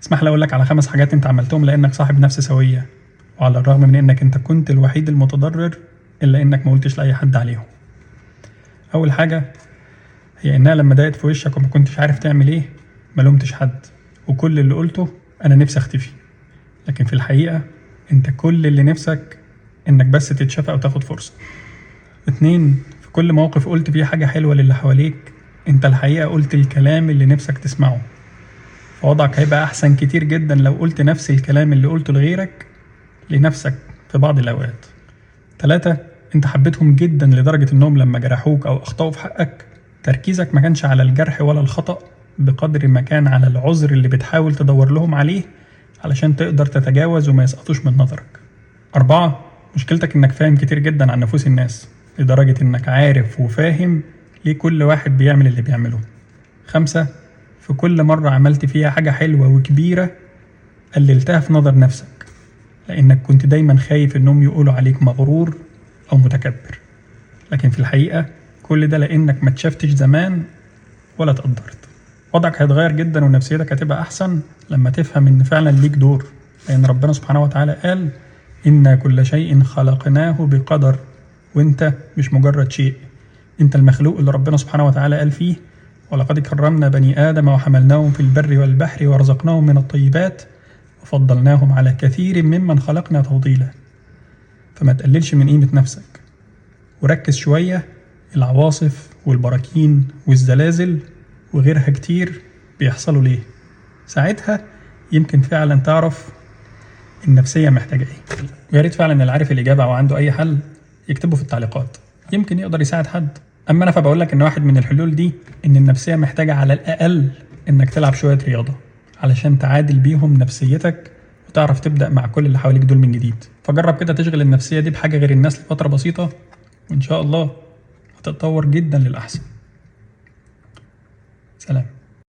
اسمح لي اقول لك على 5 حاجات انت عملتهم لانك صاحب نفس سويه، وعلى الرغم من انك انت كنت الوحيد المتضرر الا انك ما قلتش لاي حد عليهم. اول حاجه هي انها لما ضاقت في وشك وما كنتش عارف تعمل ايه ما لومتش حد، وكل اللي قلته انا نفسي اختفي، لكن في الحقيقه انت كل اللي نفسك انك بس تتشافى او تاخد فرصه. 2، في كل موقف قلت فيه حاجه حلوه للي حواليك انت الحقيقه قلت الكلام اللي نفسك تسمعه، فوضعك هيبقى احسن كتير جدا لو قلت نفس الكلام اللي قلته لغيرك لنفسك في بعض الاوقات. 3، انت حبيتهم جدا لدرجه انهم لما جرحوك او اخطاوا في حقك تركيزك ما كانش على الجرح ولا الخطأ بقدر ما كان على العذر اللي بتحاول تدور لهم عليه علشان تقدر تتجاوز وما يسقطوش من نظرك. 4، مشكلتك انك فاهم كتير جدا عن نفوس الناس لدرجة انك عارف وفاهم ليه كل واحد بيعمل اللي بيعمله. 5، في كل مرة عملت فيها حاجة حلوة وكبيرة قللتها في نظر نفسك لانك كنت دايما خايف انهم يقولوا عليك مغرور او متكبر، لكن في الحقيقة كل ده لانك ما اتشافتش زمان ولا اتقدرت. وضعك هيتغير جدا ونفسيتك هتبقى احسن لما تفهم ان فعلا ليك دور، لان ربنا سبحانه وتعالى قال إن كل شيء خلقناه بقدر، وانت مش مجرد شيء، انت المخلوق اللي ربنا سبحانه وتعالى قال فيه ولقد كرمنا بني آدم وحملناهم في البر والبحر ورزقناهم من الطيبات وفضلناهم على كثير ممن خلقنا تفضيلا. فما تقللش من قيمة نفسك وركز شوية، العواصف والبراكين والزلازل وغيرها كتير بيحصلوا ليه، ساعتها يمكن فعلا تعرف النفسية محتاجة ايه. ويا ريت فعلا اللي عارف الإجابة أو عنده أي حل يكتبه في التعليقات، يمكن يقدر يساعد حد. أما أنا فبقول لك إن واحد من الحلول دي إن النفسية محتاجة على الأقل إنك تلعب شوية رياضة علشان تعادل بيهم نفسيتك وتعرف تبدأ مع كل اللي حواليك دول من جديد. فجرب كده تشغل النفسية دي بحاجة غير الناس لفترة بسيطة وإن شاء الله هتتطور جدا للأحسن. سلام.